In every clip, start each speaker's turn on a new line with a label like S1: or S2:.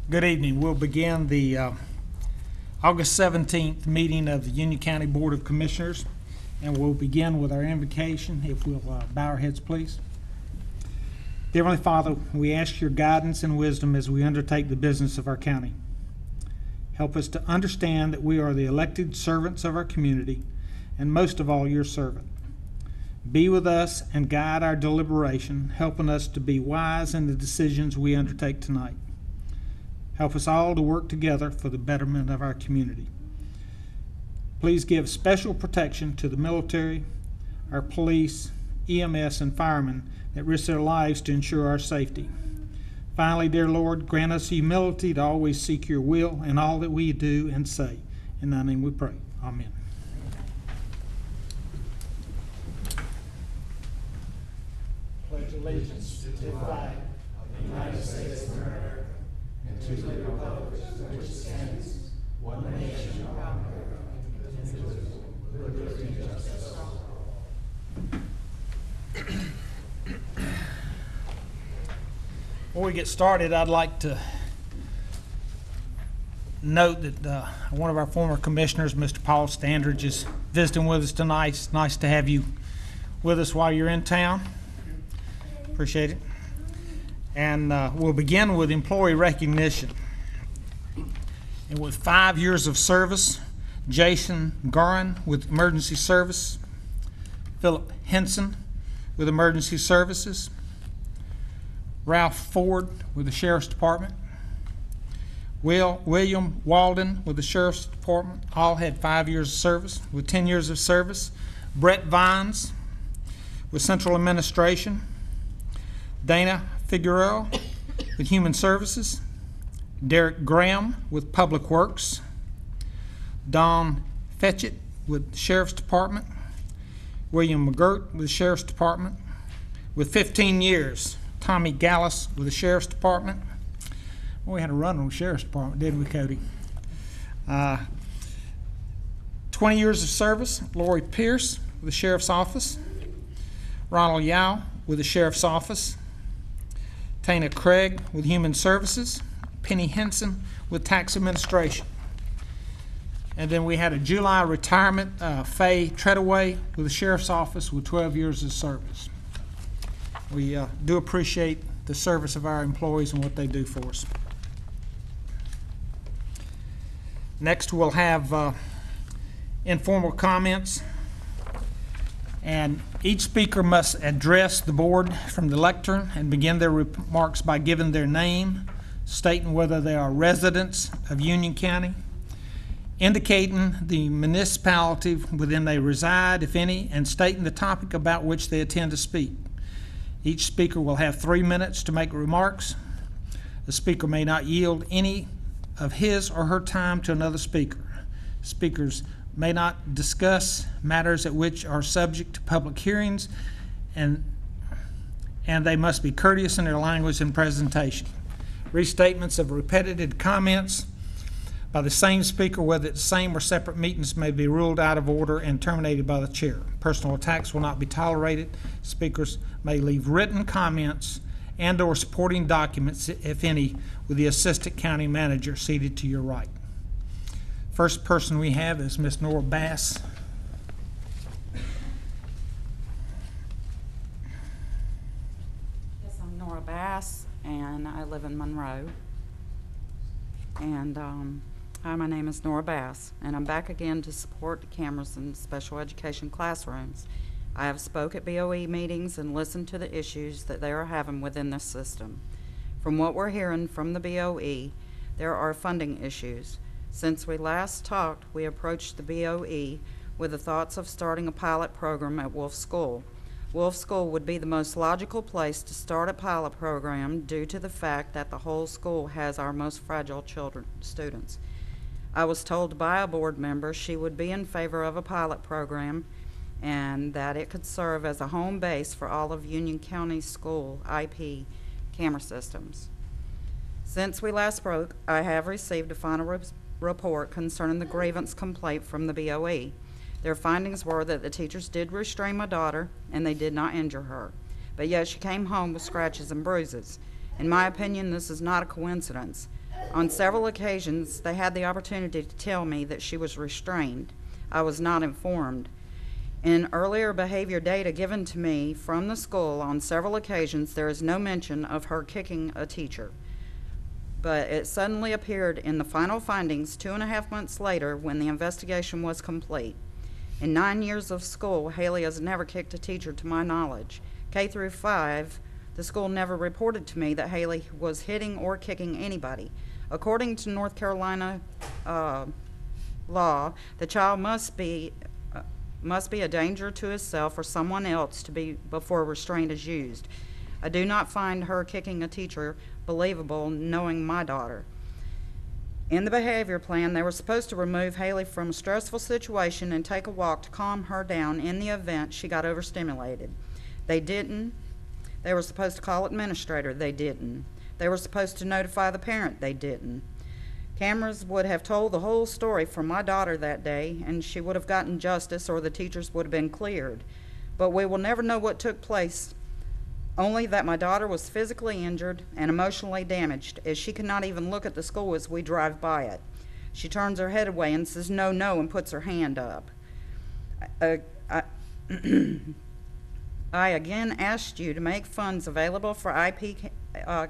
S1: Good evening. We'll begin the August 17th meeting of the Union County Board of Commissioners, and we'll begin with our invocation. If we'll bow our heads, please. Dear Heavenly Father, we ask your guidance and wisdom as we undertake the business of our county. Help us to understand that we are the elected servants of our community, and most of all, your servant. Be with us and guide our deliberation, helping us to be wise in the decisions we undertake tonight. Help us all to work together for the betterment of our community. Please give special protection to the military, our police, EMS, and firemen that risk their lives to ensure our safety. Finally, dear Lord, grant us humility to always seek your will in all that we do and say. In thy name we pray. Amen. Pledge allegiance to the flag of the United States of America and to the republic which stands one nation under God, indivisible, with liberty and justice for all. Before we get started, I'd like to note that one of our former commissioners, Mr. Paul Standridge, is visiting with us tonight. It's nice to have you with us while you're in town. Appreciate it. And we'll begin with employee recognition. And with 5 years of service, Jason Garin with Emergency Service, Philip Henson with Emergency Services, Ralph Ford with the Sheriff's Department, William Walden with the Sheriff's Department, all had 5 years of service. With 10 years of service, Brett Vines with Central Administration, Dana Figueroa with Human Services, Derek Graham with Public Works, Don Fetchett with the Sheriff's Department, William McGirt with the Sheriff's Department. With 15 years, Tommy Gallus with the Sheriff's Department. Well, we had a run on the Sheriff's Department, didn't we, Cody? 20 years of service, Lori Pierce with the Sheriff's Office, Ronald Yao with the Sheriff's Office, Tana Craig with Human Services, Penny Henson with Tax Administration. And then we had a July retirement, Faye Treadaway with the Sheriff's Office with 12 years of service. We do appreciate the service of our employees and what they do for us. Next, we'll have informal comments. And each speaker must address the board from the lectern and begin their remarks by giving their name, stating whether they are residents of Union County, indicating the municipality within they reside, if any, and stating the topic about which they intend to speak. Each speaker will have 3 minutes to make remarks. The speaker may not yield any of his or her time to another speaker. Speakers may not discuss matters at which are subject to public hearings, and they must be courteous in their language and presentation. Restatements of repetitive comments by the same speaker, whether at the same or separate meetings, may be ruled out of order and terminated by the chair. Personal attacks will not be tolerated. Speakers may leave written comments and or supporting documents, if any, with the Assistant County Manager seated to your right. First person we have is Miss Nora Bass.
S2: Yes, I'm Nora Bass, and I live in Monroe. And hi, my name is Nora Bass, and I'm back again to support the cameras in special education classrooms. I have spoke at BOE meetings and listened to the issues that they are having within this system. From what we're hearing from the BOE, there are funding issues. Since we last talked, we approached the BOE with the thoughts of starting a pilot program at Wolf School. Wolf School would be the most logical place to start a pilot program due to the fact that the whole school has our most fragile students. I was told by a board member she would be in favor of a pilot program and that it could serve as a home base for all of Union County School IP camera systems. Since we last spoke, I have received a final report concerning the grievance complaint from the BOE. Their findings were that the teachers did restrain my daughter and they did not injure her, but yet she came home with scratches and bruises. In my opinion, this is not a coincidence. On several occasions, they had the opportunity to tell me that she was restrained. I was not informed. In earlier behavior data given to me from the school on several occasions, there is no mention of her kicking a teacher. But it suddenly appeared in the final findings 2.5 months later when the investigation was complete. In 9 years of school, Haley has never kicked a teacher to my knowledge. K through 5, the school never reported to me that Haley was hitting or kicking anybody. According to North Carolina law, the child must be a danger to himself or someone else before restraint is used. I do not find her kicking a teacher believable, knowing my daughter. In the behavior plan, they were supposed to remove Haley from a stressful situation and take a walk to calm her down in the event she got overstimulated. They didn't. They were supposed to call administrator. They didn't. They were supposed to notify the parent. They didn't. Cameras would have told the whole story for my daughter that day, and she would have gotten justice or the teachers would have been cleared. But we will never know what took place, only that my daughter was physically injured and emotionally damaged, as she cannot even look at the school as we drive by it. She turns her head away and says, "No, no," and puts her hand up. I again asked you to make funds available for IP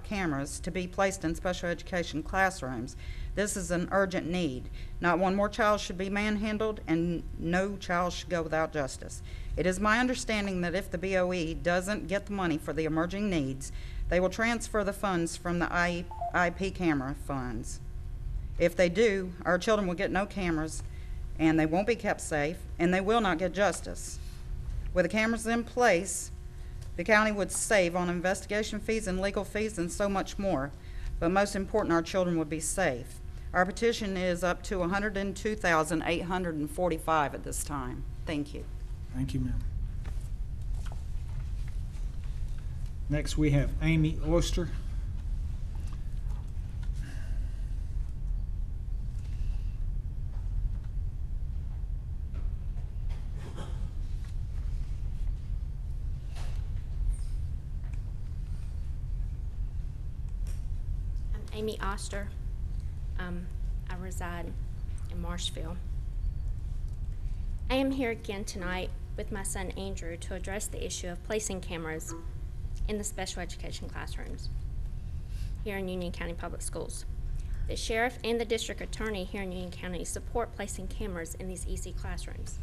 S2: cameras to be placed in special education classrooms. This is an urgent need. Not one more child should be manhandled, and no child should go without justice. It is my understanding that if the BOE doesn't get the money for the emerging needs, they will transfer the funds from the IP camera funds. If they do, our children will get no cameras, and they won't be kept safe, and they will not get justice. With the cameras in place, the county would save on investigation fees and legal fees and so much more. But most important, our children would be safe. Our petition is up to $102,845 at this time. Thank you.
S1: Thank you, ma'am. Next, we have Amy Oyster.
S3: Amy Oster. I reside in Marshville. I am here again tonight with my son Andrew to address the issue of placing cameras in the special education classrooms here in Union County Public Schools. The sheriff and the district attorney here in Union County support placing cameras in these EC classrooms.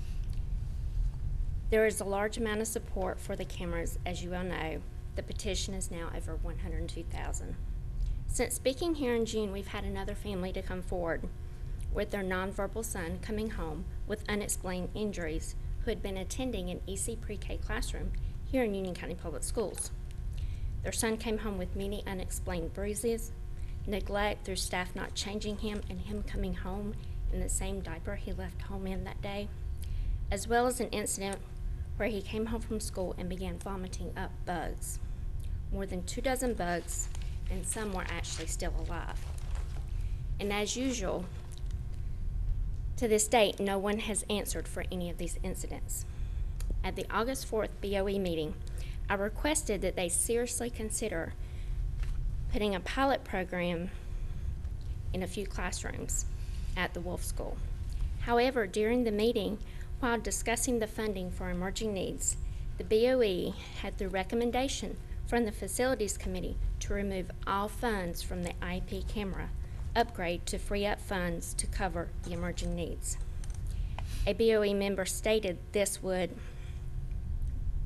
S3: There is a large amount of support for the cameras, as you well know. The petition is now over 102,000. Since speaking here in June, we've had another family to come forward with their nonverbal son coming home with unexplained injuries who had been attending an EC pre-K classroom here in Union County Public Schools. Their son came home with many unexplained bruises, neglect through staff not changing him, and him coming home in the same diaper he left home in that day, as well as an incident where he came home from school and began vomiting up bugs. More than 24 bugs, and some were actually still alive. And as usual, to this date, no one has answered for any of these incidents. At the August 4th BOE meeting, I requested that they seriously consider putting a pilot program in a few classrooms at the Wolf School. However, during the meeting, while discussing the funding for emerging needs, the BOE had the recommendation from the Facilities Committee to remove all funds from the IP camera upgrade to free up funds to cover the emerging needs. A BOE member stated this would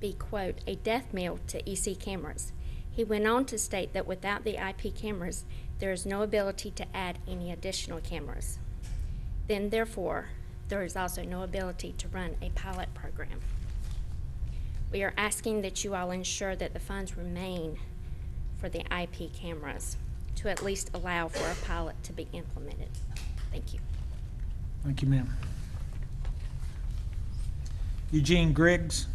S3: be, quote, a death knell to EC cameras. He went on to state that without the IP cameras, there is no ability to add any additional cameras. Then, therefore, there is also no ability to run a pilot program. We are asking that you all ensure that the funds remain for the IP cameras to at least allow for a pilot to be implemented. Thank you.
S1: Thank you, ma'am. Eugene Griggs.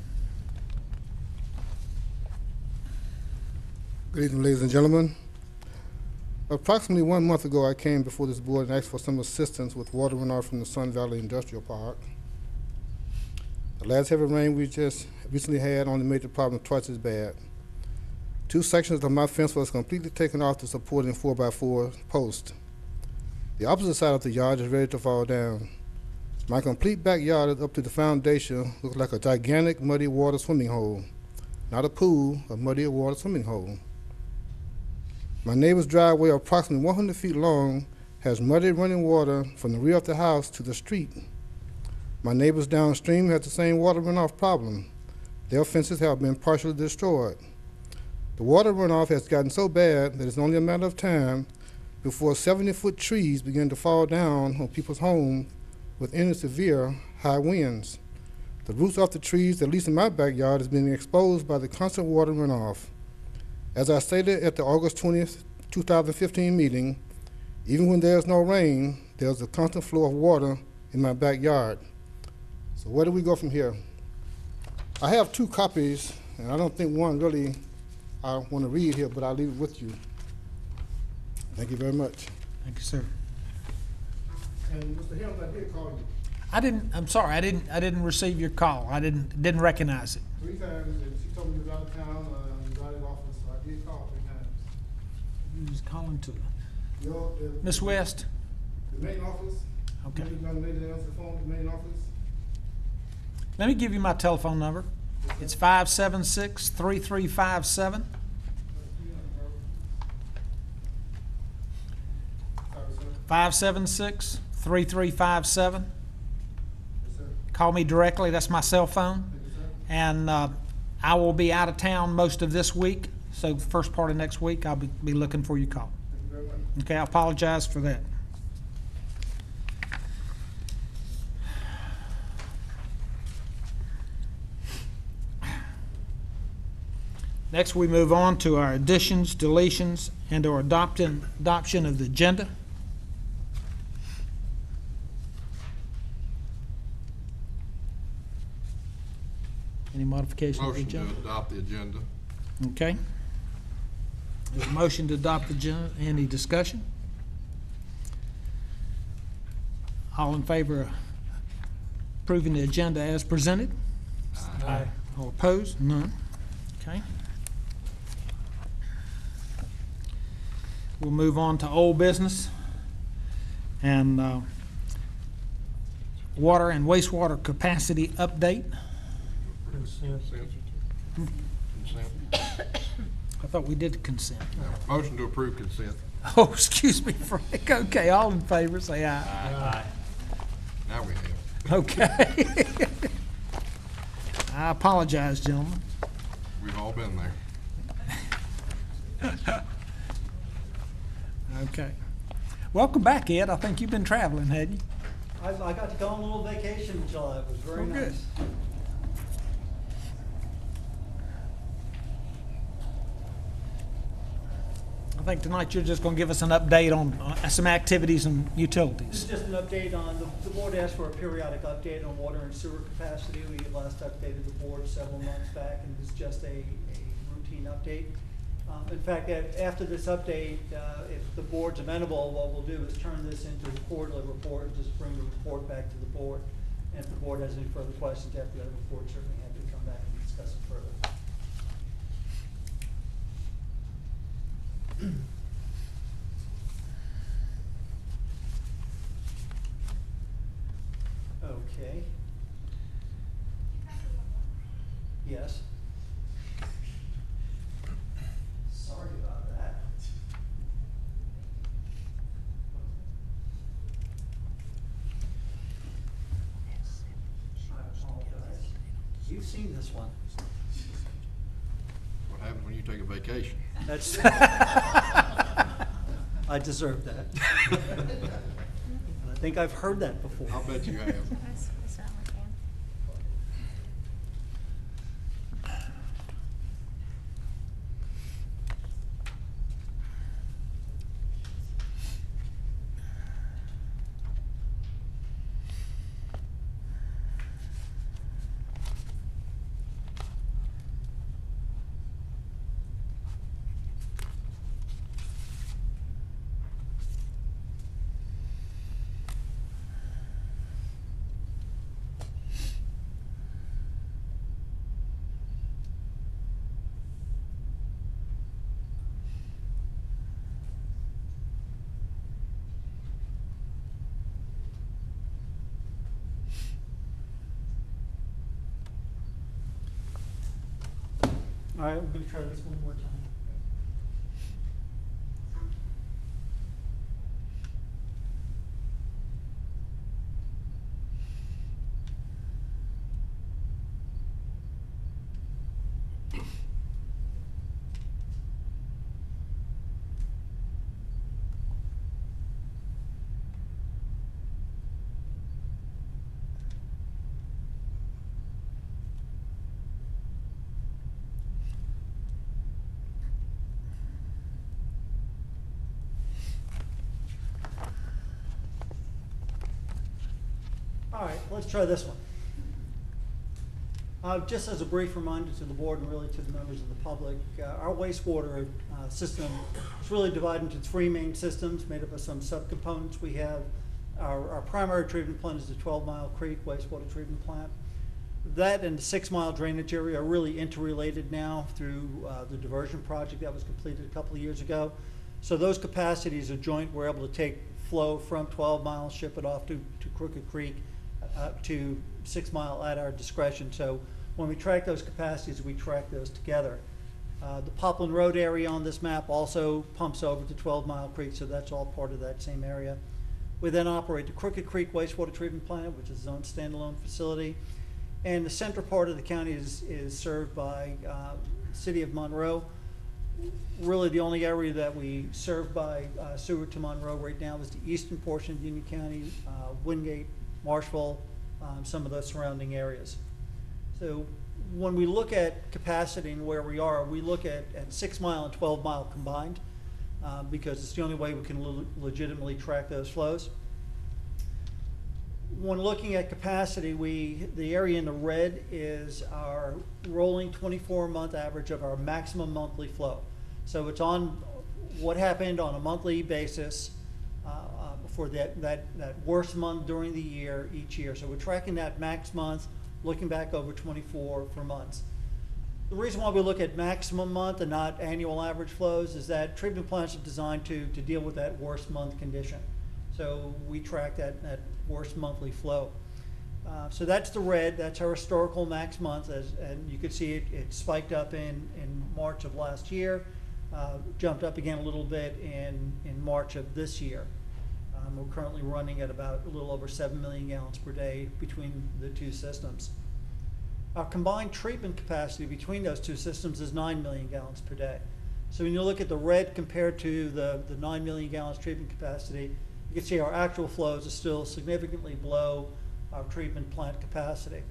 S4: Good evening, ladies and gentlemen. Approximately 1 month ago, I came before this board and asked for some assistance with water runoff from the Sun Valley Industrial Park. The last heavy rain we just recently had only made the problem twice as bad. 2 sections of my fence was completely taken off to support in 4x4 posts. The opposite side of the yard is ready to fall down. My complete backyard is up to the foundation, looks like a gigantic muddy water swimming hole. Not a pool, a muddy water swimming hole. My neighbor's driveway, approximately 100 feet long, has muddy running water from the rear of the house to the street. My neighbors downstream have the same water runoff problem. Their fences have been partially destroyed. The water runoff has gotten so bad that it's only a matter of time before 70-foot trees begin to fall down on people's homes with any severe high winds. The roots of the trees, at least in my backyard, is being exposed by the constant water runoff. As I stated at the August 20th, 2015 meeting, even when there's no rain, there's a constant flow of water in my backyard. So where do we go from here? I have 2 copies, and I don't think one really I want to read here, but I'll leave it with you. Thank you very much.
S1: Thank you, sir.
S4: And Mr. Helms, I did call you
S1: I'm sorry, I didn't receive your call. I didn't recognize it.
S4: 3 times, and she told me you was out of town, you was out of office, so I did call 3 times.
S1: Who was calling to?
S4: The
S1: Miss West?
S4: main office.
S1: Okay.
S4: You young lady that answered the phone, the main office.
S1: Let me give you my telephone number. It's 576-3357. 576-3357.
S4: Yes, sir.
S1: Call me directly. That's my cell phone.
S4: Thank you, sir.
S1: And I will be out of town most of this week. So the first part of next week, I'll be looking for your call.
S4: Thank you very much.
S1: Okay, I apologize for that. Next, we move on to our additions, deletions, and or adoption of the agenda. Any modifications to the
S5: Motion to
S1: agenda?
S5: adopt the agenda.
S1: Okay. There's a motion to adopt the agenda. Any discussion? All in favor of approving the agenda as presented? Aye. All opposed? None. Okay. We'll move on to old business and water and wastewater capacity update.
S5: Consent. Consent.
S1: I thought we did consent.
S5: Motion to approve consent.
S1: Oh, excuse me, Frank. Okay, all in favor, say aye.
S5: Aye. Now we have.
S1: Okay. I apologize, gentlemen.
S5: We've all been there.
S1: Okay. Welcome back, Ed. I think you've been traveling, hadn't you?
S6: I got to go on a little vacation in July. It was very
S1: Oh, good.
S6: nice.
S1: I think tonight you're just going to give us an update on some activities and
S6: This is
S1: utilities.
S6: just an update on, the board asked for a periodic update on water and sewer capacity. We last updated the board several months back, and it's just a routine update. In fact, after this update, if the board's amenable, what we'll do is turn this into a quarterly report and just bring the report back to the board. And if the board has any further questions after that report, certainly happy to come back and discuss it further. Okay. Yes. Sorry about that. I apologize. You've seen this one.
S5: What happens when you take a vacation?
S6: That's. I deserve that. I think I've heard that before.
S5: I'll bet you have.
S6: All right, we're gonna try this one more time. All right, let's try this one. Just as a brief reminder to the board and really to the members of the public, our wastewater system is really divided into three main systems made up of some subcomponents. We have our primary treatment plant is the 12 Mile Creek wastewater treatment plant. That and the 6 Mile drainage area are really interrelated now through the diversion project that was completed a couple of years ago. So those capacities are joint. We're able to take flow from 12 Mile, ship it off to Crooked Creek, to 6 Mile at our discretion. So when we track those capacities, we track those together. The Popland Road area on this map also pumps over to 12 Mile Creek, so that's all part of that same area. We then operate the Crooked Creek wastewater treatment plant, which is its own standalone facility. And the central part of the county is served by the city of Monroe. Really the only area that we serve by sewer to Monroe right now is the eastern portion of Union County, Wingate, Marshville, some of the surrounding areas. So when we look at capacity and where we are, we look at 6 Mile and 12 Mile combined because it's the only way we can legitimately track those flows. When looking at capacity, the area in the red is our rolling 24-month average of our maximum monthly flow. So it's on what happened on a monthly basis for that worst month during the year each year. So we're tracking that max month, looking back over 24 for months. The reason why we look at maximum month and not annual average flows is that treatment plants are designed to deal with that worst month condition. So we track that worst monthly flow. So that's the red, that's our historical max month, and you can see it spiked up in March of last year, jumped up again a little bit in March of this year. We're currently running at about a little over 7 million gallons per day between the two systems. Our combined treatment capacity between those two systems is 9 million gallons per day. So when you look at the red compared to the 9 million gallons treatment capacity, you can see our actual flows are still significantly below our treatment plant capacity.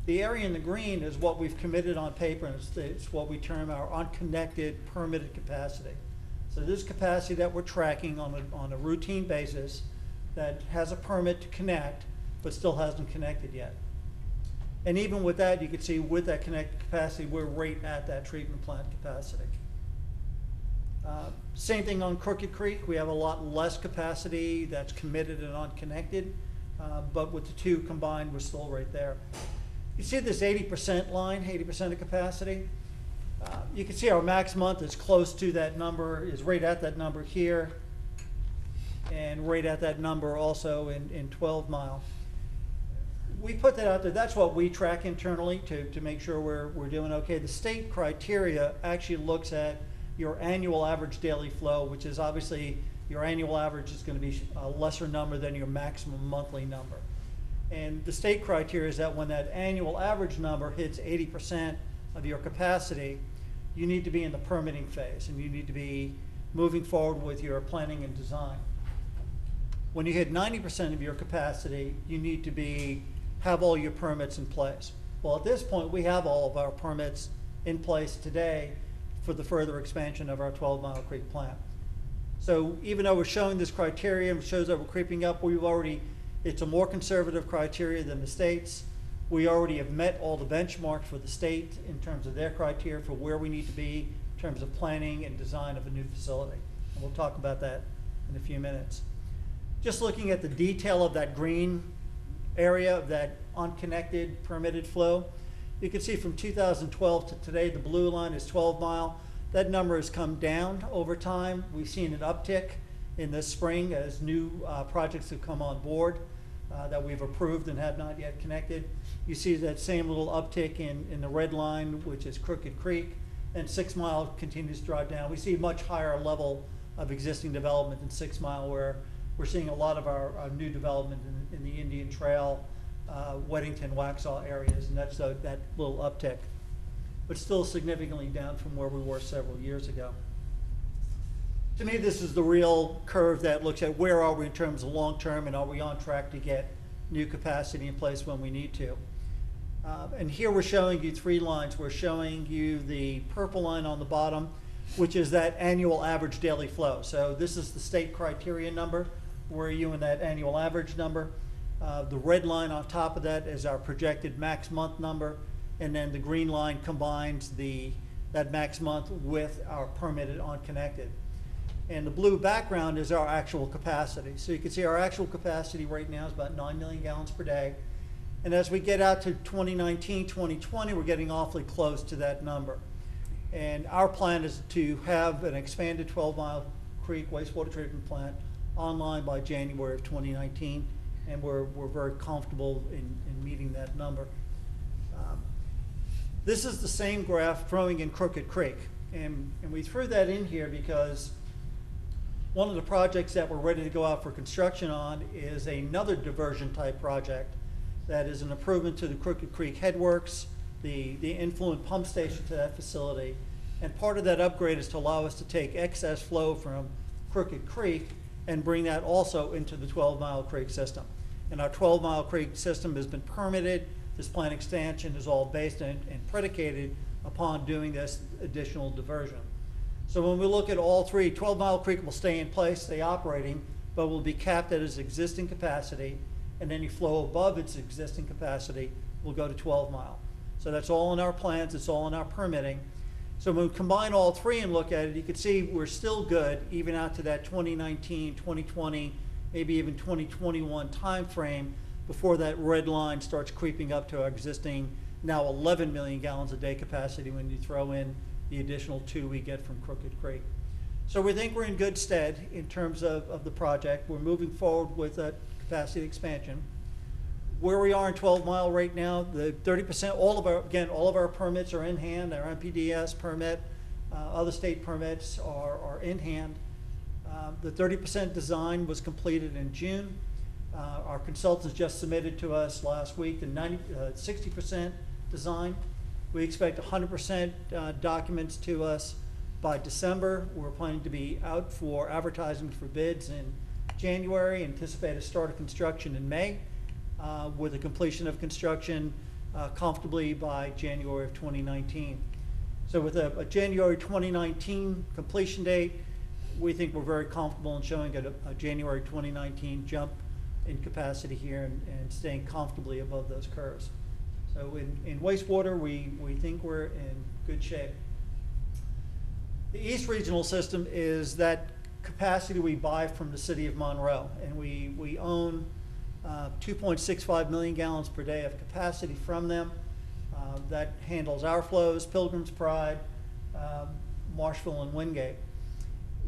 S6: The area in the green is what we've committed on paper, and it's what we term our unconnected permitted capacity. So this is capacity that we're tracking on a routine basis that has a permit to connect, but still hasn't connected yet. And even with that, you can see with that connected capacity, we're right at that treatment plant capacity. Same thing on Crooked Creek. We have a lot less capacity that's committed and unconnected, but with the two combined, we're still right there. You see this 80% line, 80% of capacity? You can see our max month is close to that number, is right at that number here, and right at that number also in 12 Mile. We put that out there. That's what we track internally to make sure we're doing okay. The state criteria actually looks at your annual average daily flow, which is obviously your annual average is going to be a lesser number than your maximum monthly number. And the state criteria is that when that annual average number hits 80% of your capacity, you need to be in the permitting phase and you need to be moving forward with your planning and design. When you hit 90% of your capacity, you need to have all your permits in place. Well, at this point, we have all of our permits in place today for the further expansion of our 12 Mile Creek plant. So even though we're showing this criteria and shows that we're creeping up, it's a more conservative criteria than the state's. We already have met all the benchmarks for the state in terms of their criteria for where we need to be in terms of planning and design of a new facility. And we'll talk about that in a few minutes. Just looking at the detail of that green area of that unconnected permitted flow, you can see from 2012 to today, the blue line is 12 Mile. That number has come down over time. We've seen an uptick in this spring as new projects have come on board. that we've approved and have not yet connected. You see that same little uptick in the red line, which is Crooked Creek, and 6 Mile continues to drive down. We see much higher level of existing development in 6 Mile, where we're seeing a lot of our new development in the Indian Trail, Weddington, Waxhaw areas, and that's that little uptick, but still significantly down from where we were several years ago. To me, this is the real curve that looks at where are we in terms of long-term, and are we on track to get new capacity in place when we need to. And here we're showing you 3 lines. We're showing you the purple line on the bottom, which is that annual average daily flow. So this is the state criteria number. Where are you in that annual average number? The red line on top of that is our projected max month number, and then the green line combines that max month with our permitted unconnected. And the blue background is our actual capacity. So you can see our actual capacity right now is about 9 million gallons per day. And as we get out to 2019, 2020, we're getting awfully close to that number. And our plan is to have an expanded 12 Mile Creek wastewater treatment plant online by January of 2019. And we're very comfortable in meeting that number. This is the same graph throwing in Crooked Creek. And we threw that in here because one of the projects that we're ready to go out for construction on is another diversion type project that is an improvement to the Crooked Creek headworks, the influent pump station to that facility. And part of that upgrade is to allow us to take excess flow from Crooked Creek and bring that also into the 12 Mile Creek system. And our 12 Mile Creek system has been permitted. This plant expansion is all based and predicated upon doing this additional diversion. So when we look at all 3, 12 Mile Creek will stay in place, stay operating, but will be capped at its existing capacity, and any flow above its existing capacity will go to 12 Mile. So that's all in our plans, it's all in our permitting. So when we combine all 3 and look at it, you can see we're still good, even out to that 2019, 2020, maybe even 2021 timeframe before that red line starts creeping up to our existing now 11 million gallons a day capacity when you throw in the additional 2 we get from Crooked Creek. So we think we're in good stead in terms of the project. We're moving forward with that capacity expansion. Where we are in 12 Mile right now, the 30%, all of our permits are in hand. Our MPDS permit, other state permits are in hand. The 30% design was completed in June. Our consultants just submitted to us last week the 60% design. We expect 100% documents to us by December. We're planning to be out for advertising for bids in January, anticipate a start of construction in May, with a completion of construction comfortably by January of 2019. So with a January 2019 completion date, we think we're very comfortable in showing a January 2019 jump in capacity here and staying comfortably above those curves. So in wastewater, we think we're in good shape. The East Regional System is that capacity we buy from the city of Monroe, and we own 2.65 million gallons per day of capacity from them. That handles our flows, Pilgrim's Pride, Marshville, and Wingate.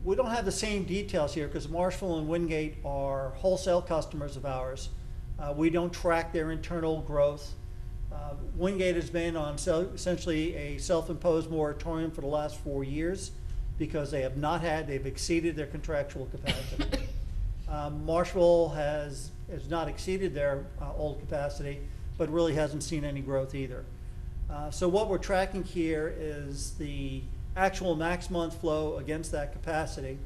S6: We don't have the same details here because Marshville and Wingate are wholesale customers of ours. We don't track their internal growth. Wingate has been on essentially a self-imposed moratorium for the last 4 years because they've exceeded their contractual capacity. Marshville has not exceeded their old capacity, but really hasn't seen any growth either. So what we're tracking here is the actual max month flow against that capacity.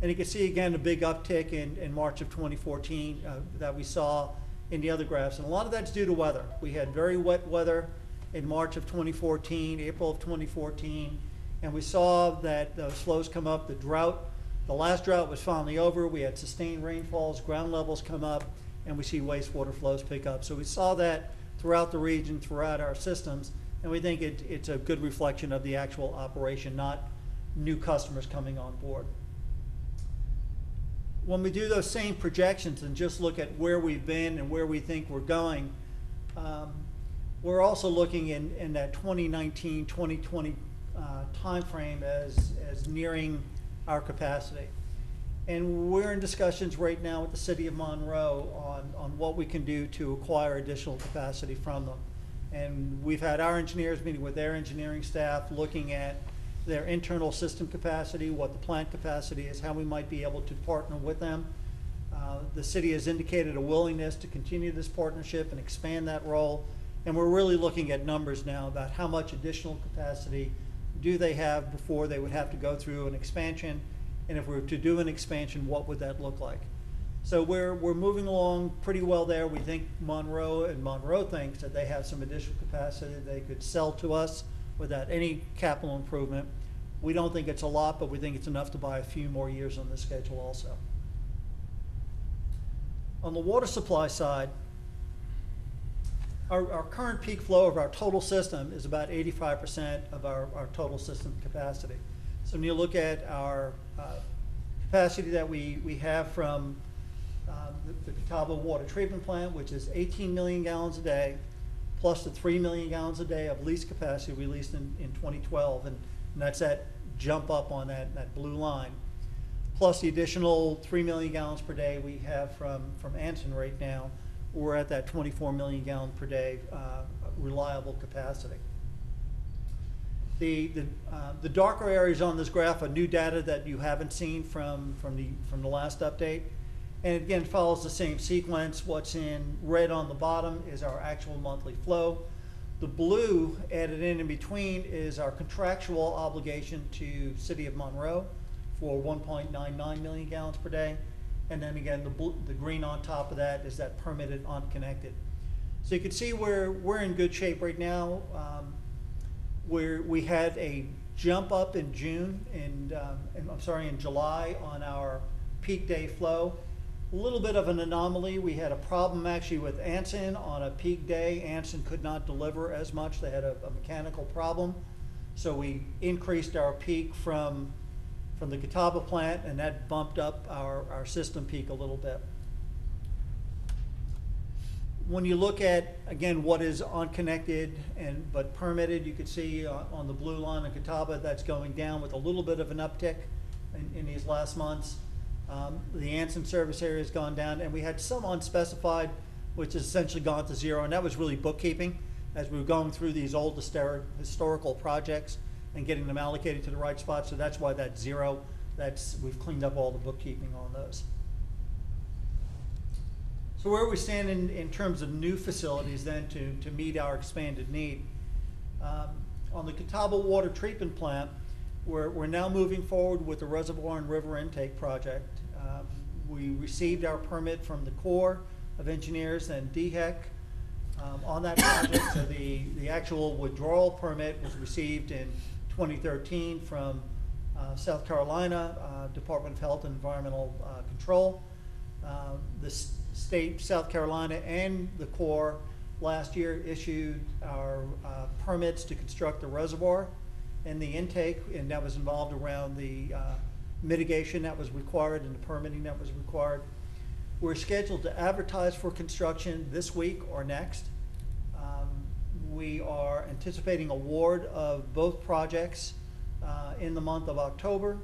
S6: And you can see again a big uptick in March of 2014 that we saw in the other graphs. And a lot of that's due to weather. We had very wet weather in March of 2014, April of 2014, and we saw that those flows come up. The last drought was finally over. We had sustained rainfalls, ground levels come up, and we see wastewater flows pick up. So we saw that throughout the region, throughout our systems, and we think it's a good reflection of the actual operation, not new customers coming on board. When we do those same projections and just look at where we've been and where we think we're going, we're also looking in that 2019, 2020 timeframe as nearing our capacity. And we're in discussions right now with the city of Monroe on what we can do to acquire additional capacity from them. And we've had our engineers meeting with their engineering staff, looking at their internal system capacity, what the plant capacity is, how we might be able to partner with them. The city has indicated a willingness to continue this partnership and expand that role. And we're really looking at numbers now about how much additional capacity do they have before they would have to go through an expansion. And if we were to do an expansion, what would that look like? So we're moving along pretty well there. We think Monroe thinks that they have some additional capacity they could sell to us without any capital improvement. We don't think it's a lot, but we think it's enough to buy a few more years on the schedule also. On the water supply side, our current peak flow of our total system is about 85% of our total system capacity. So when you look at our capacity that we have from the Catawba Water Treatment Plant, which is 18 million gallons a day, plus the 3 million gallons a day of lease capacity we leased in 2012, and that's that jump up on that blue line, plus the additional 3 million gallons per day we have from Anson right now. We're at that 24 million gallon per day reliable capacity. The darker areas on this graph are new data that you haven't seen from the last update. And again, follows the same sequence. What's in red on the bottom is our actual monthly flow. The blue added in between is our contractual obligation to City of Monroe for 1.99 million gallons per day. And then again, the green on top of that is that permitted unconnected. So you can see we're in good shape right now. We had a jump up in June and in July on our peak day flow. A little bit of an anomaly. We had a problem actually with Anson on a peak day. Anson could not deliver as much. They had a mechanical problem. So we increased our peak from the Catawba plant, and that bumped up our system peak a little bit. When you look at, again, what is unconnected but permitted, you can see on the blue line in Catawba that's going down with a little bit of an uptick in these last months. The Anson service area has gone down, and we had some unspecified, which has essentially gone to zero, and that was really bookkeeping as we were going through these old historical projects and getting them allocated to the right spot. So that's why that's zero. We've cleaned up all the bookkeeping on those. So where we stand in terms of new facilities then to meet our expanded need. On the Catawba Water Treatment Plant, we're now moving forward with the Reservoir and River Intake Project. We received our permit from the Corps of Engineers and DHEC on that project. So the actual withdrawal permit was received in 2013 from South Carolina Department of Health and Environmental Control. The state, South Carolina, and the Corps last year issued our permits to construct the reservoir and the intake, and that was involved around the mitigation that was required and the permitting that was required. We're scheduled to advertise for construction this week or next. We are anticipating award of both projects in the month of October.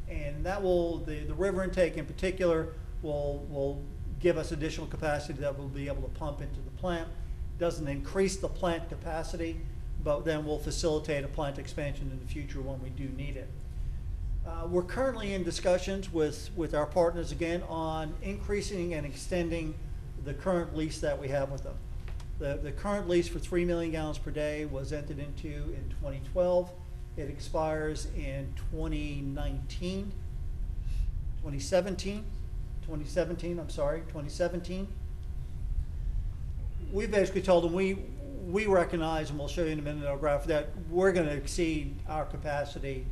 S6: And that will, the river intake in particular, will give us additional capacity that we'll be able to pump into the plant. Doesn't increase the plant capacity, but then will facilitate a plant expansion in the future when we do need it. We're currently in discussions with our partners again on increasing and extending the current lease that we have with them. The current lease for 3 million gallons per day was entered into in 2012. It expires in 2017. We basically told them we recognize, and we'll show you in a minute our graph, that we're going to exceed our capacity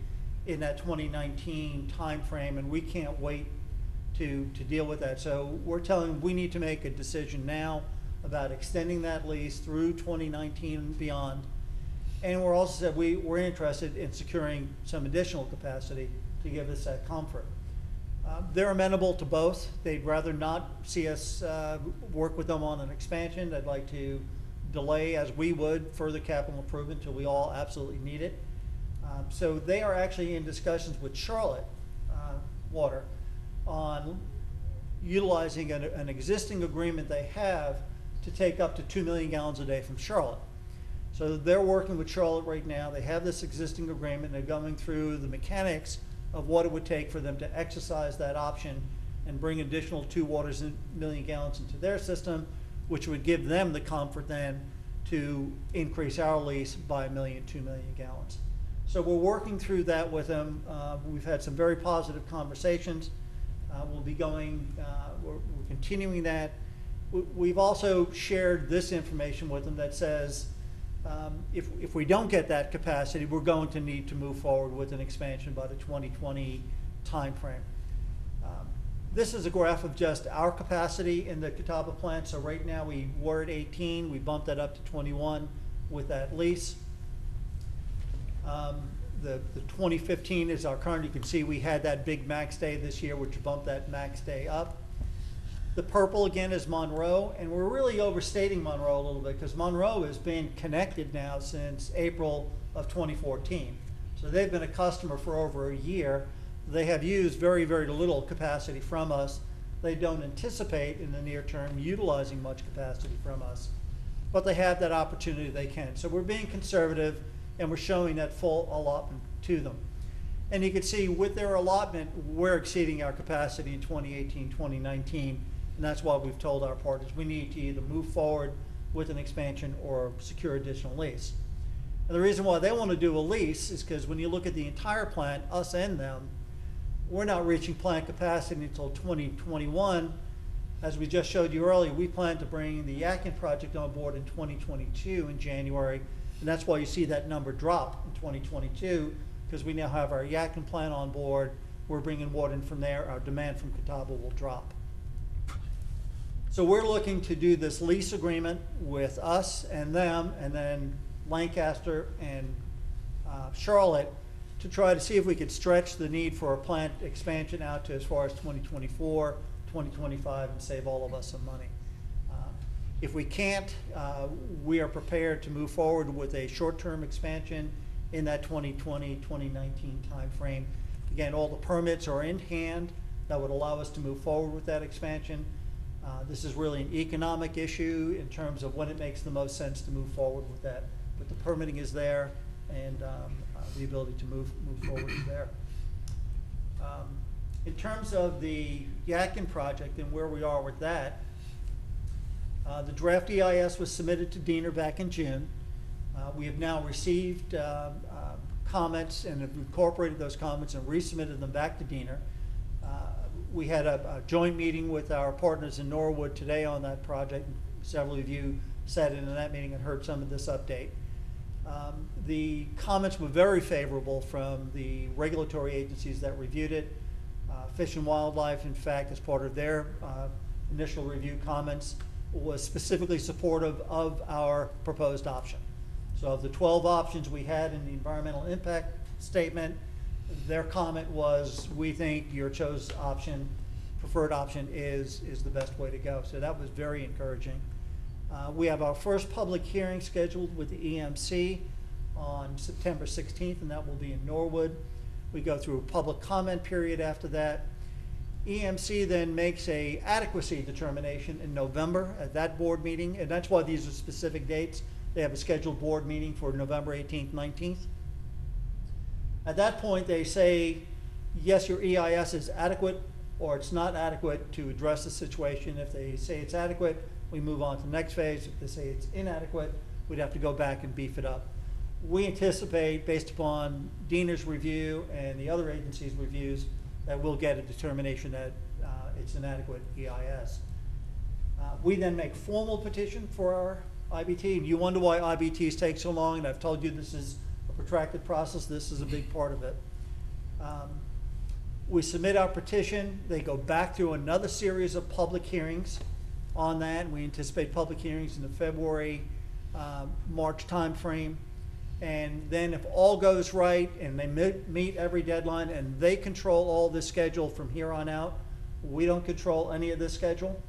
S6: in that 2019 timeframe, and we can't wait to deal with that. So we're telling them we need to make a decision now about extending that lease through 2019 and beyond. And we're also said we're interested in securing some additional capacity to give us that comfort. They're amenable to both. They'd rather not see us work with them on an expansion. They'd like to delay, as we would, further capital improvement until we all absolutely need it. So they are actually in discussions with Charlotte Water on utilizing an existing agreement they have to take up to 2 million gallons a day from Charlotte. So they're working with Charlotte right now. They have this existing agreement. They're going through the mechanics of what it would take for them to exercise that option and bring additional 2 million gallons into their system, which would give them the comfort then to increase our lease by 2 million gallons. So we're working through that with them. We've had some very positive conversations. We'll be going, we're continuing that. We've also shared this information with them that says, if we don't get that capacity, we're going to need to move forward with an expansion by the 2020 timeframe. This is a graph of just our capacity in the Catawba plant. So right now we were at 18. We bumped that up to 21 with that lease. The 2015 is our current. You can see we had that big max day this year, which bumped that max day up. The purple again is Monroe, and we're really overstating Monroe a little bit because Monroe has been connected now since April of 2014. So they've been a customer for over a year. They have used very, very little capacity from us. They don't anticipate in the near term utilizing much capacity from us, but they have that opportunity they can. So we're being conservative and we're showing that full allotment to them. And you can see with their allotment, we're exceeding our capacity in 2018, 2019, and that's why we've told our partners we need to either move forward with an expansion or secure additional lease. And the reason why they want to do a lease is because when you look at the entire plant, us and them, we're not reaching plant capacity until 2021. As we just showed you earlier, we plan to bring the Yakin project on board in 2022 in January, and that's why you see that number drop in 2022, because we now have our Yakin plant on board. We're bringing water in from there. Our demand from Catawba will drop. So we're looking to do this lease agreement with us and them, and then Lancaster and Charlotte, to try to see if we could stretch the need for a plant expansion out to as far as 2024, 2025, and save all of us some money. If we can't, we are prepared to move forward with a short-term expansion in that 2020, 2019 timeframe. Again, all the permits are in hand that would allow us to move forward with that expansion. This is really an economic issue in terms of when it makes the most sense to move forward with that. But the permitting is there, and the ability to move forward is there. In terms of the Yakin project and where we are with that, the draft EIS was submitted to Diener back in June. We have now received comments and have incorporated those comments and resubmitted them back to Diener. We had a joint meeting with our partners in Norwood today on that project. Several of you sat in on that meeting and heard some of this update. The comments were very favorable from the regulatory agencies that reviewed it. Fish and Wildlife, in fact, as part of their initial review comments, was specifically supportive of our proposed option. So of the 12 options we had in the environmental impact statement, their comment was, we think your chosen option, preferred option is the best way to go. So that was very encouraging. We have our first public hearing scheduled with the EMC on September 16th, and that will be in Norwood. We go through a public comment period after that. EMC then makes a adequacy determination in November at that board meeting, and that's why these are specific dates. They have a scheduled board meeting for November 18th, 19th. At that point, they say, yes, your EIS is adequate, or it's not adequate to address the situation. If they say it's adequate, we move on to the next phase. If they say it's inadequate, we'd have to go back and beef it up. We anticipate, based upon Diener's review and the other agencies' reviews, that we'll get a determination that it's an adequate EIS. We then make formal petition for our IBT, and you wonder why IBTs take so long, and I've told you this is a protracted process. This is a big part of it. We submit our petition. They go back through another series of public hearings on that. We anticipate public hearings in the February, March timeframe. And then if all goes right and they meet every deadline and they control all this schedule from here on out, we don't control any of this schedule.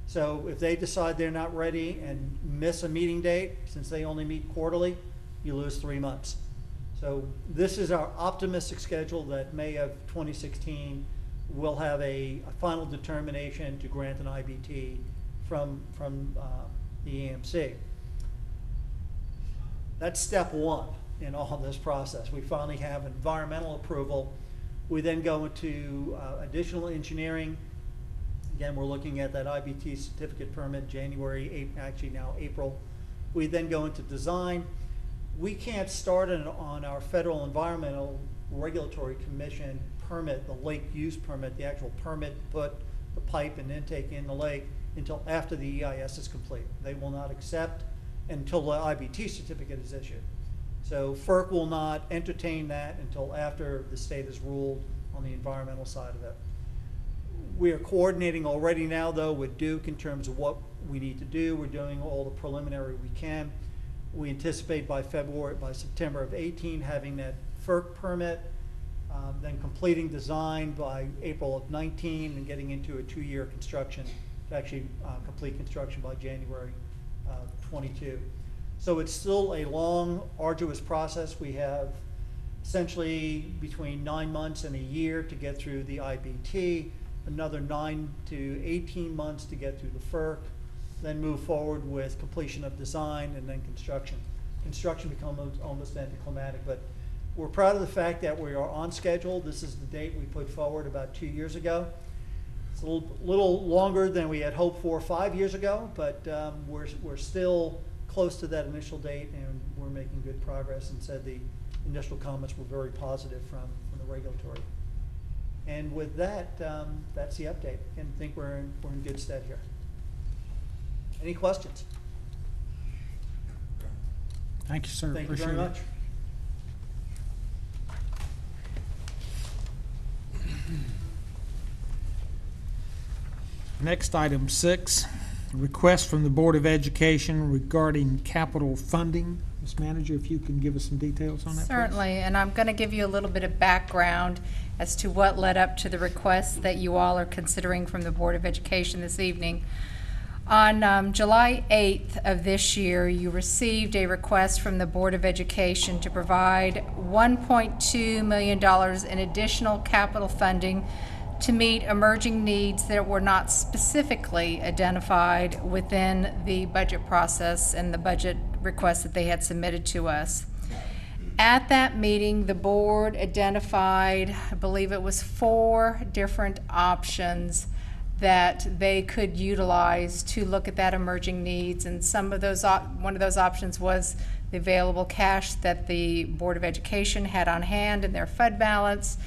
S6: So if they decide they're not ready and miss a meeting date, since they only meet quarterly, you lose 3 months. So this is our optimistic schedule that May of 2016 we'll have a final determination to grant an IBT from the EMC. That's step one in all this process. We finally have environmental approval. We then go into additional engineering. Again, we're looking at that IBT certificate permit January, actually now April. We then go into design. We can't start on our Federal Environmental Regulatory Commission permit, the lake use permit, the actual permit to put the pipe and intake in the lake until after the EIS is complete. They will not accept until the IBT certificate is issued. So FERC will not entertain that until after the state has ruled on the environmental side of it. We are coordinating already now, though, with Duke in terms of what we need to do. We're doing all the preliminary we can. We anticipate by September of 18 having that FERC permit, then completing design by April of 19 and getting into a 2-year construction to actually complete construction by January 22. So it's still a long, arduous process. We have essentially between 9 months and a year to get through the IBT, another 9 to 18 months to get through the FERC, then move forward with completion of design and then construction. Construction becomes almost anticlimactic, but we're proud of the fact that we are on schedule. This is the date we put forward about 2 years ago. It's a little longer than we had hoped for 5 years ago, but we're still close to that initial date, and we're making good progress. And said the initial comments were very positive from the regulatory. And with that, that's the update, and I think we're in good stead here. Any questions?
S1: Thank you, sir.
S6: Thank you
S1: Appreciate
S6: very
S1: it.
S6: much.
S1: Next, item 6, request from the Board of Education regarding capital funding. Ms. Manager, if you can give us some details on that, please.
S7: Certainly, and I'm going to give you a little bit of background as to what led up to the request that you all are considering from the Board of Education this evening. On July 8th of this year, you received a request from the Board of Education to provide $1.2 million in additional capital funding to meet emerging needs that were not specifically identified within the budget process and the budget request that they had submitted to us. At that meeting, the board identified, I believe it was 4 different options that they could utilize to look at that emerging needs, and some of those, one of those options was the available cash that the Board of Education had on hand in their fund balance,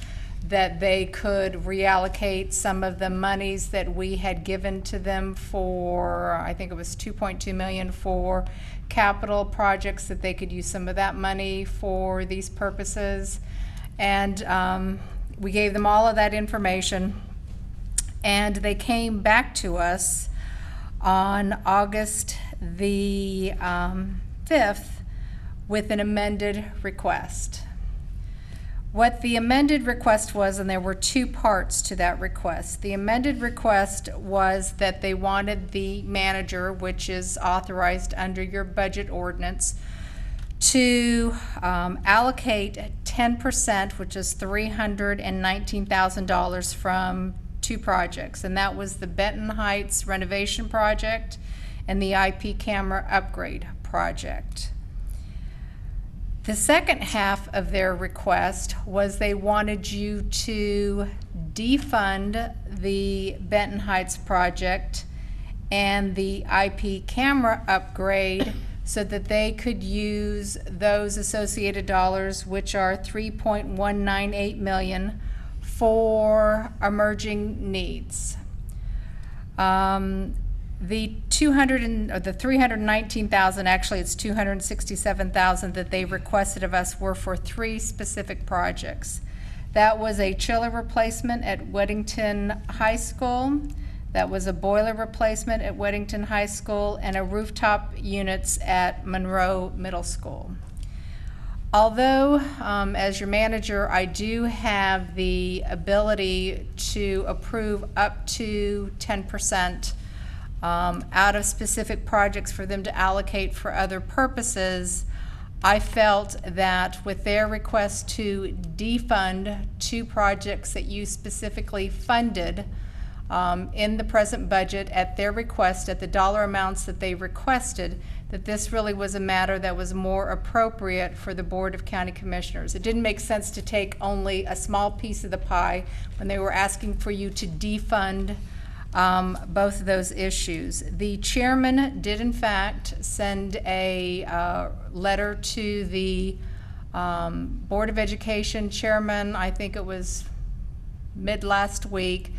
S7: that they could reallocate some of the monies that we had given to them for, I think it was $2.2 million for capital projects, that they could use some of that money for these purposes. And we gave them all of that information, and they came back to us on August the 5th with an amended request. What the amended request was, and there were 2 parts to that request. The amended request was that they wanted the manager, which is authorized under your budget ordinance, to allocate 10%, which is $319,000 from 2 projects, and that was the Benton Heights renovation project and the IP camera upgrade project. The second half of their request was they wanted you to defund the Benton Heights project and the IP camera upgrade so that they could use those associated dollars, which are $3.198 million, for emerging needs. The $319,000, actually it's $267,000 that they requested of us, were for 3 specific projects. That was a chiller replacement at Weddington High School, that was a boiler replacement at Weddington High School, and a rooftop units at Monroe Middle School. Although, as your manager, I do have the ability to approve up to 10% out of specific projects for them to allocate for other purposes, I felt that with their request to defund 2 projects that you specifically funded in the present budget at their request, at the dollar amounts that they requested, that this really was a matter that was more appropriate for the Board of County Commissioners. It didn't make sense to take only a small piece of the pie when they were asking for you to defund both of those issues. The chairman did in fact send a letter to the Board of Education chairman, I think it was mid last week,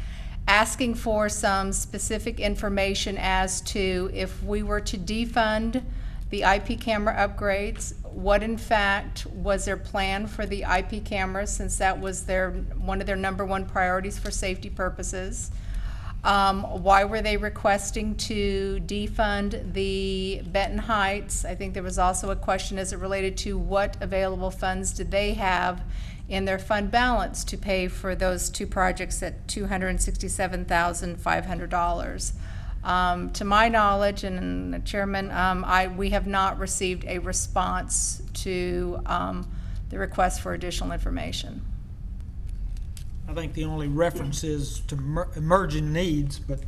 S7: asking for some specific information as to if we were to defund the IP camera upgrades, what in fact was their plan for the IP cameras, since that was one of their #1 priorities for safety purposes. Why were they requesting to defund the Benton Heights? I think there was also a question as it related to what available funds did they have in their fund balance to pay for those 2 projects at $267,500. To my knowledge, and the chairman, we have not received a response to the request for additional information.
S1: I think the only reference is to emerging needs, but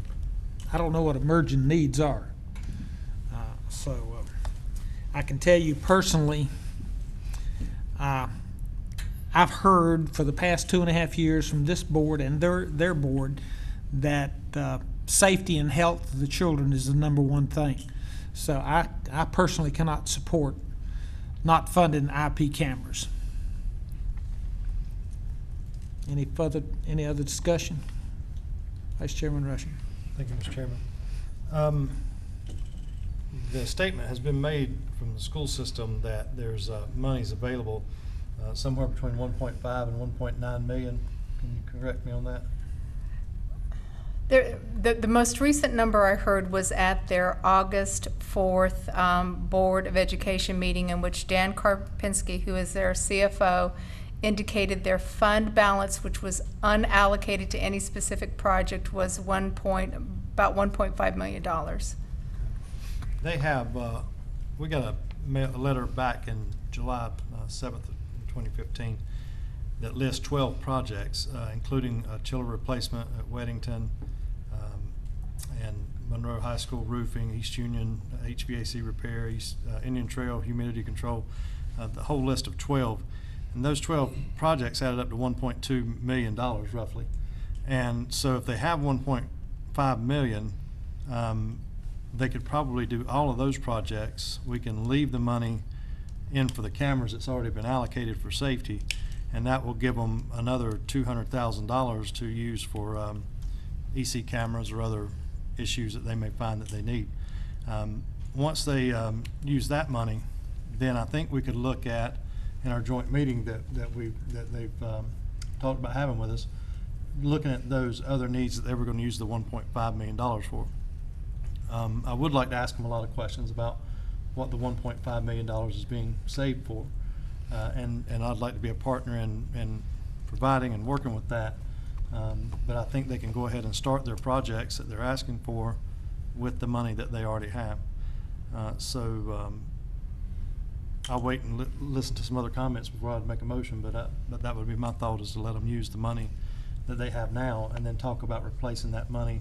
S1: I don't know what emerging needs are. So I can tell you personally, I've heard for the past 2.5 years from this board and their board that safety and health of the children is the _1 thing. So I personally cannot support not funding IP cameras. Any other discussion? Vice Chairman Rushing.
S8: Thank you, Mr. Chairman. The statement has been made from the school system that there's monies available somewhere between 1.5 and 1.9 million. Can you correct me on that?
S7: The most recent number I heard was at their August 4th Board of Education meeting, in which Dan Karpinski, who is their CFO, indicated their fund balance, which was unallocated to any specific project, was about $1.5 million.
S8: They have, we got a letter back in July 7th of 2015 that lists 12 projects, including a chiller replacement at Weddington, and Monroe High School roofing, East Union HVAC repair, Indian Trail humidity control, the whole list of 12. And those 12 projects added up to $1.2 million roughly. And so if they have 1.5 million, they could probably do all of those projects. We can leave the money in for the cameras that's already been allocated for safety, and that will give them another $200,000 to use for EC cameras or other issues that they may find that they need. Once they use that money, then I think we could look at, in our joint meeting that they've talked about having with us, looking at those other needs that they were going to use the $1.5 million for. I would like to ask them a lot of questions about what the $1.5 million is being saved for, and I'd like to be a partner in providing and working with that. But I think they can go ahead and start their projects that they're asking for with the money that they already have. I'll wait and listen to some other comments before I'd make a motion, but that would be my thought, is to let them use the money that they have now and then talk about replacing that money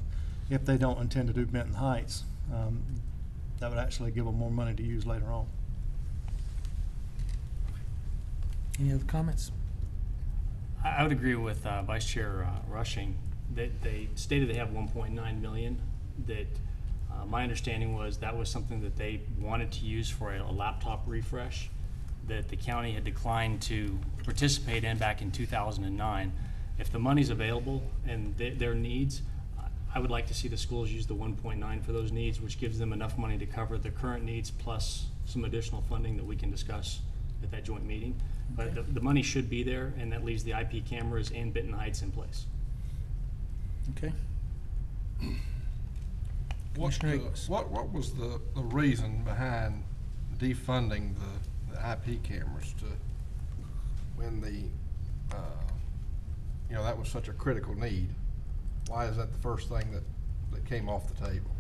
S8: if they don't intend to do Benton Heights. That would actually give them more money to use later on.
S1: Any other comments?
S9: I would agree with Vice Chair Rushing that they stated they have 1.9 million. That my understanding was that was something that they wanted to use for a laptop refresh that the county had declined to participate in back in 2009. If the money's available and their needs, I would like to see the schools use the 1.9 for those needs, which gives them enough money to cover the current needs plus some additional funding that we can discuss at that joint meeting. But the money should be there, and that leaves the IP cameras and Benton Heights in place.
S1: Okay.
S5: What was the reason behind defunding the IP cameras to when that was such a critical need? Why is that the first thing that came off the table?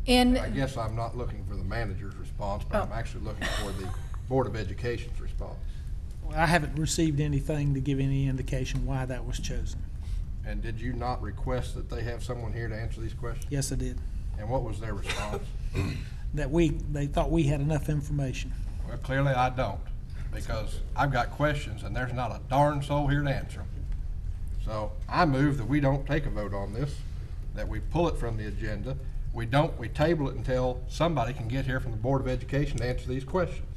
S5: I guess I'm not looking for the manager's response, but I'm actually looking for Board of Education's response?
S1: I haven't received anything to give any indication why that was chosen.
S5: And did you not request that they have someone here to answer these questions?
S1: Yes, I did.
S5: And what was their response?
S1: That they thought we had enough information.
S5: Well, clearly I don't, because I've got questions and there's not a darn soul here to answer them. So I move that we don't take a vote on this, that we pull it from the agenda. We table it until somebody can get here from the Board of Education to answer these questions.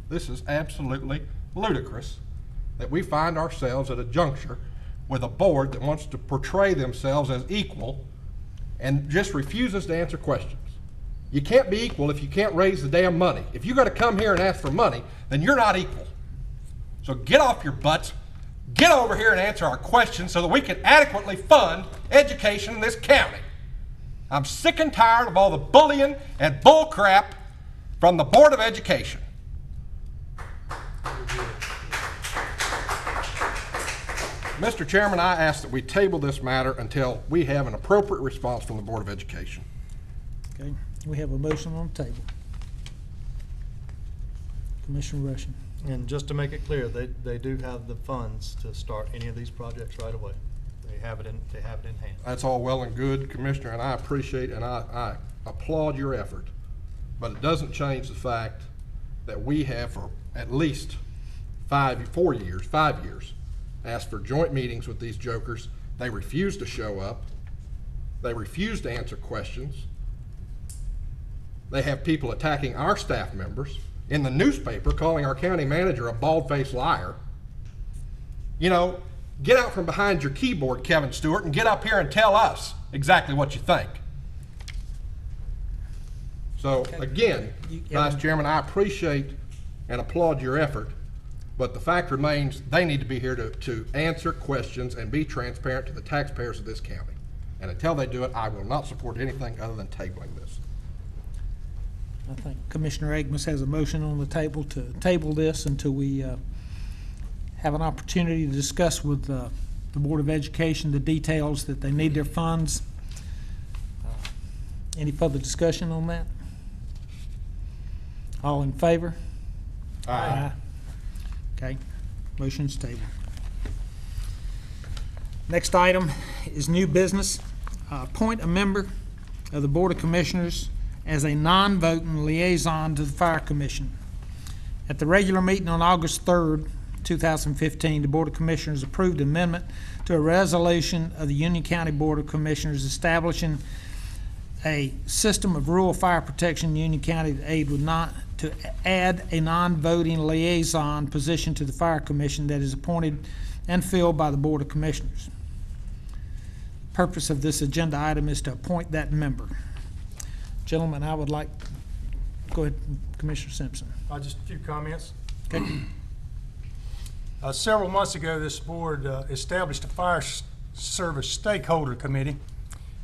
S5: This is absolutely ludicrous that we find ourselves at a juncture with a board that wants to portray themselves as equal and just refuses to answer questions. You can't be equal if you can't raise the damn money. If you got to come here and ask for money, then you're not equal. So get off your butts, get over here and answer our questions so that we can adequately fund education in this county. I'm sick and tired of all the bullying and bull crap from the Board of Education. Mr. Chairman, I ask that we table this matter until we have an appropriate response from the Board of Education.
S1: Okay, we have a motion on the table. Commissioner Rushing.
S8: And just to make it clear, they do have the funds to start any of these projects right away. They have it in hand.
S5: That's all well and good, Commissioner, and I appreciate and I applaud your effort. But it doesn't change the fact that we have for at least 5 years, asked for joint meetings with these jokers. They refuse to show up. They refuse to answer questions. They have people attacking our staff members in the newspaper, calling our county manager a bald-faced liar. You know, get out from behind your keyboard, Kevin Stewart, and get up here and tell us exactly what you think. So again, Vice Chairman, I appreciate and applaud your effort, but the fact remains they need to be here to answer questions and be transparent to the taxpayers of this county. And until they do it, I will not support anything other than tabling this.
S1: I think Commissioner Agmus has a motion on the table to table this until we have an opportunity to discuss with the Board of Education the details that they need their funds. Any further discussion on that? All in favor? Aye. Okay, motion's tabled. Next item is new business. Appoint a member of the Board of Commissioners as a non-voting liaison to the Fire Commission. At the regular meeting on August 3rd, 2015, the Board of Commissioners approved an amendment to a resolution of the Union County Board of Commissioners establishing a system of rural fire protection in Union County to add a non-voting liaison position to the Fire Commission that is appointed and filled by the Board of Commissioners. The purpose of this agenda item is to appoint that member. Gentlemen, I would like, go ahead, Commissioner Simpson.
S10: Just a few comments.
S1: Okay.
S10: Several months ago, this board established a fire service stakeholder committee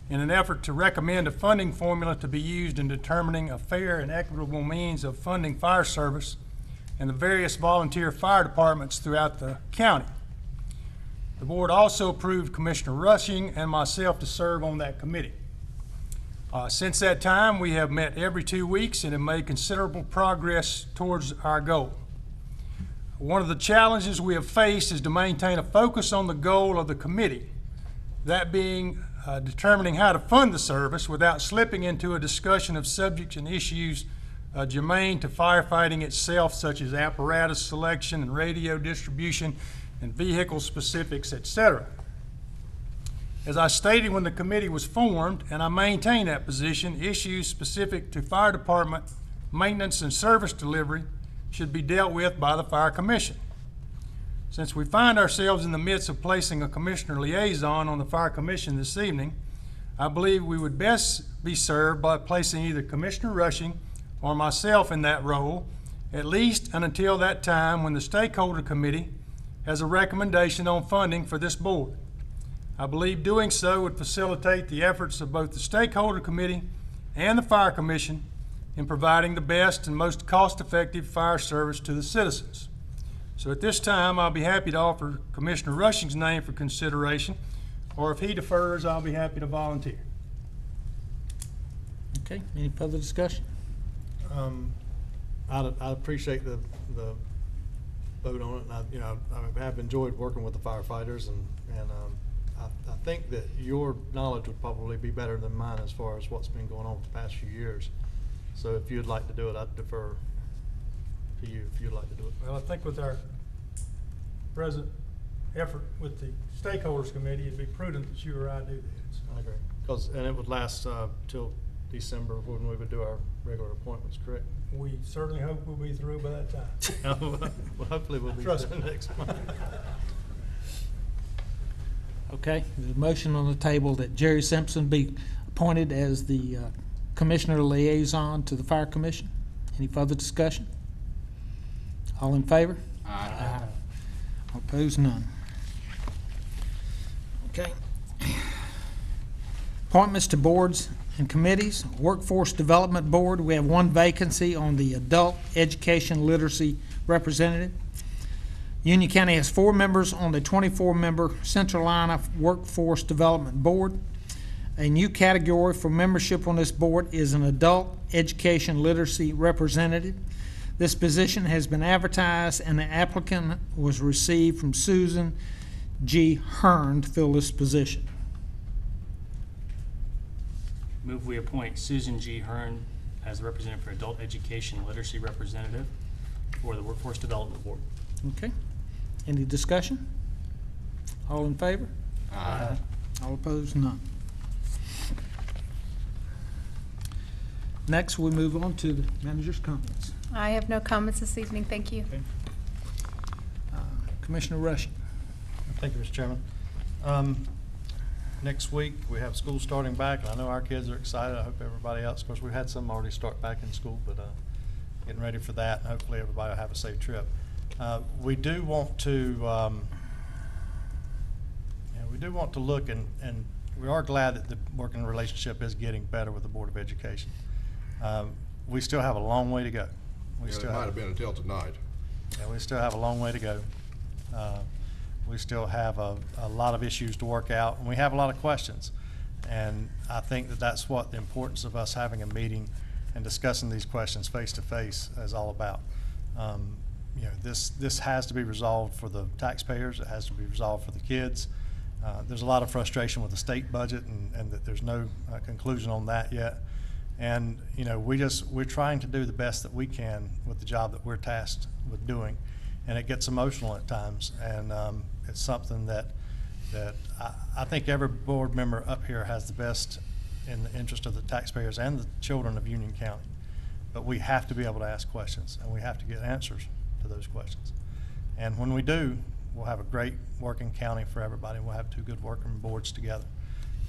S10: in an effort to recommend a funding formula to be used in determining a fair and equitable means of funding fire service and the various volunteer fire departments throughout the county. The board also approved Commissioner Rushing and myself to serve on that committee. Since that time, we have met every 2 weeks and have made considerable progress towards our goal. One of the challenges we have faced is to maintain a focus on the goal of the committee, that being determining how to fund the service without slipping into a discussion of subjects and issues germane to firefighting itself, such as apparatus selection and radio distribution and vehicle specifics, etc. As I stated when the committee was formed, and I maintain that position, issues specific to fire department maintenance and service delivery should be dealt with by the Fire Commission. Since we find ourselves in the midst of placing a commissioner liaison on the Fire Commission this evening, I believe we would best be served by placing either Commissioner Rushing or myself in that role, at least until that time when the Stakeholder Committee has a recommendation on funding for this board. I believe doing so would facilitate the efforts of both the Stakeholder Committee and the Fire Commission in providing the best and most cost-effective fire service to the citizens. So at this time, I'll be happy to offer Commissioner Rushing's name for consideration, or if he defers, I'll be happy to volunteer.
S1: Okay, any further discussion?
S8: I appreciate the vote on it, and I have enjoyed working with the firefighters, and I think that your knowledge would probably be better than mine as far as what's been going on the past few years. So if you'd like to do it, I'd defer to you if you'd like to do it.
S10: Well, I think with our present effort with the stakeholders committee, it'd be prudent that you or I do that. So
S8: I agree. And it would last till December when we would do our regular appointments, correct?
S10: we certainly hope we'll be through by that time.
S8: Well, hopefully we'll be
S10: Trust
S8: through
S10: me.
S8: next month.
S1: Okay, there's a motion on the table that Jerry Simpson be appointed as the Commissioner Liaison to the Fire Commission. Any further discussion? All in favor? Aye. All opposed, none. Okay. Appointments to boards and committees. Workforce Development Board, we have one vacancy on the Adult Education Literacy Representative. Union County has 4 members on the 24-member Central Carolina Workforce Development Board. A new category for membership on this board is an Adult Education Literacy Representative. This position has been advertised and the applicant was received from Susan G. Hearn to fill this position.
S9: Move we appoint Susan G. Hearn as the representative for Adult Education Literacy Representative for the Workforce Development Board.
S1: Okay. Any discussion? All in favor? Aye. All opposed? None. Next, we move on to the manager's comments.
S7: I have no comments this evening, thank you.
S1: Commissioner Rushing.
S8: Thank you, Mr. Chairman. Next week, we have school starting back. I know our kids are excited. I hope everybody else, of course, we've had some already start back in school, but getting ready for that. Hopefully, everybody will have a safe trip. We do want to, look, and we are glad that the working relationship is getting better with the Board of Education. We still have a long way to go.
S5: It might have been until tonight.
S8: Yeah, we still have a long way to go. We still have a lot of issues to work out, and we have a lot of questions. And I think that that's what the importance of us having a meeting and discussing these questions face to face is all about. This has to be resolved for the taxpayers. It has to be resolved for the kids. There's a lot of frustration with the state budget, and that there's no conclusion on that yet. And we're trying to do the best that we can with the job that we're tasked with doing, and it gets emotional at times. And it's something that I think every board member up here has the best in the interest of the taxpayers and the children of Union County. But we have to be able to ask questions, and we have to get answers to those questions. And when we do, we'll have a great working county for everybody. We'll have 2 good working boards together.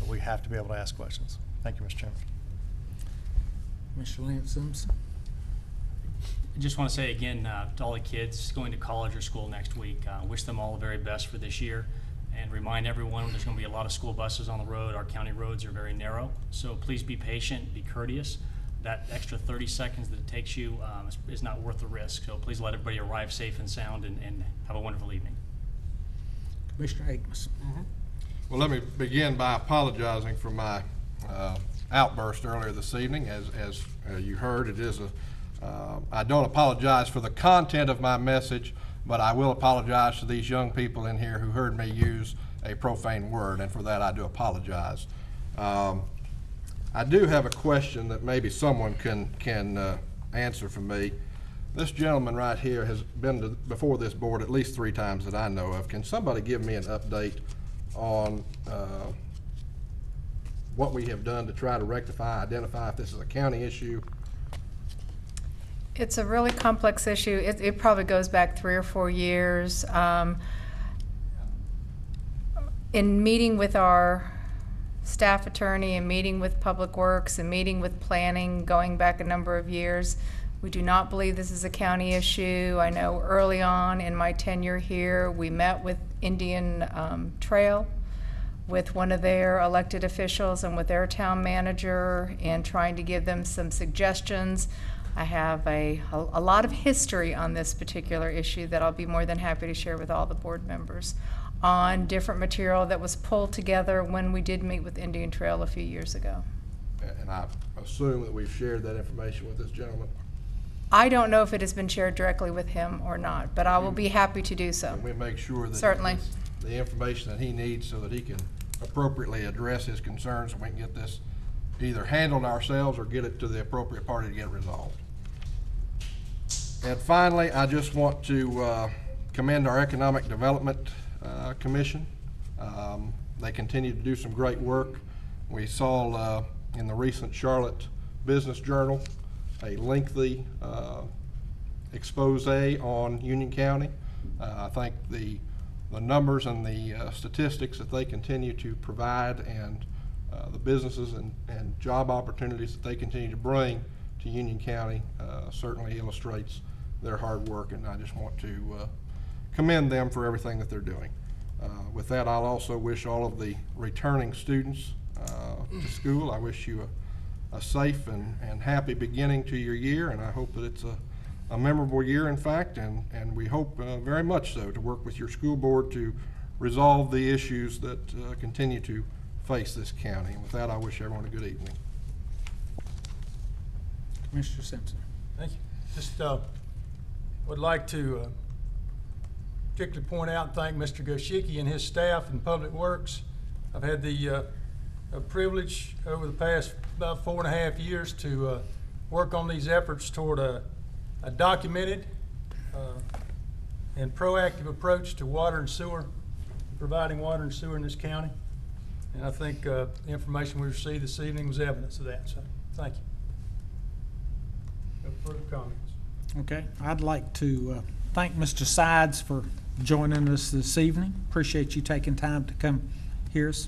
S8: But we have to be able to ask questions. Thank you, Mr. Chairman.
S1: Mr. Lance Simpson.
S9: I just want to say again to all the kids going to college or school next week, wish them all the very best for this year, and remind everyone there's going to be a lot of school buses on the road. Our county roads are very narrow, so please be patient, be courteous. That extra 30 seconds that it takes you is not worth the risk, so please let everybody arrive safe and sound, and have a wonderful evening.
S1: Commissioner Akins.
S5: Well, let me begin by apologizing for my outburst earlier this evening. As you heard, it is I don't apologize for the content of my message, but I will apologize to these young people in here who heard me use a profane word, and for that I do apologize. I do have a question that maybe someone can answer for me. This gentleman right here has been before this board at least 3 times that I know of. Can somebody give me an update on what we have done to try to rectify, identify if this is a county issue?
S7: It's a really complex issue. It probably goes back 3 or 4 years. In meeting with our staff attorney and meeting with Public Works and meeting with planning going back a number of years, we do not believe this is a county issue. I know early on in my tenure here, we met with Indian Trail, with one of their elected officials and with their town manager, and trying to give them some suggestions. I have a lot of history on this particular issue that I'll be more than happy to share with all the board members on different material that was pulled together when we did meet with Indian Trail a few years ago.
S5: And I assume that we've shared that information with this gentleman.
S7: I don't know if it has been shared directly with him or not, but I will be happy to do so.
S5: And we make sure that he
S7: Certainly.
S5: gets the information that he needs so that he can appropriately address his concerns, and we can get this either handled ourselves or get it to the appropriate party to get it resolved. And finally, I just want to commend our Economic Development Commission. They continue to do some great work. We saw in the recent Charlotte Business Journal a lengthy expose on Union County. I think the numbers and the statistics that they continue to provide, and the businesses and job opportunities that they continue to bring to Union County certainly illustrates their hard work, and I just want to commend them for everything that they're doing. With that, I'll also wish all of the returning students to school, I wish you a safe and happy beginning to your year, and I hope that it's a memorable year, in fact, and we hope very much so to work with your school board to resolve the issues that continue to face this county. And with that, I wish everyone a good evening.
S1: Commissioner Simpson.
S10: Thank you. Just would like to particularly point out and thank Mr. Goshicki and his staff in Public Works. I've had the privilege over the past about 4.5 years to work on these efforts toward a documented and proactive approach to water and sewer, providing water and sewer in this county. And I think the information we received this evening was evidence of that. So thank you. No further comments.
S1: Okay, I'd like to thank Mr. Sides for joining us this evening. Appreciate you taking time to come hear us.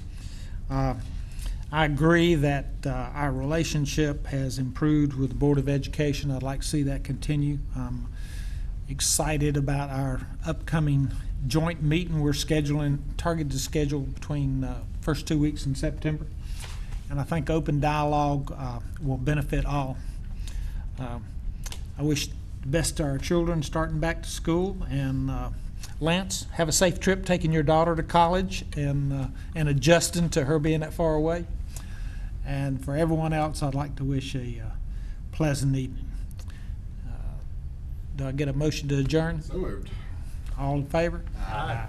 S1: I agree that our relationship has improved with the Board of Education. I'd like to see that continue. I'm excited about our upcoming joint meeting we're targeted to schedule between the first 2 weeks in September. And I think open dialogue will benefit all. I wish the best to our children starting back to school, and Lance, have a safe trip taking your daughter to college and adjusting to her being that far away. And for everyone else, I'd like to wish a pleasant evening. Do I get a motion to adjourn?
S5: So moved.
S1: All in favor?
S5: Aye.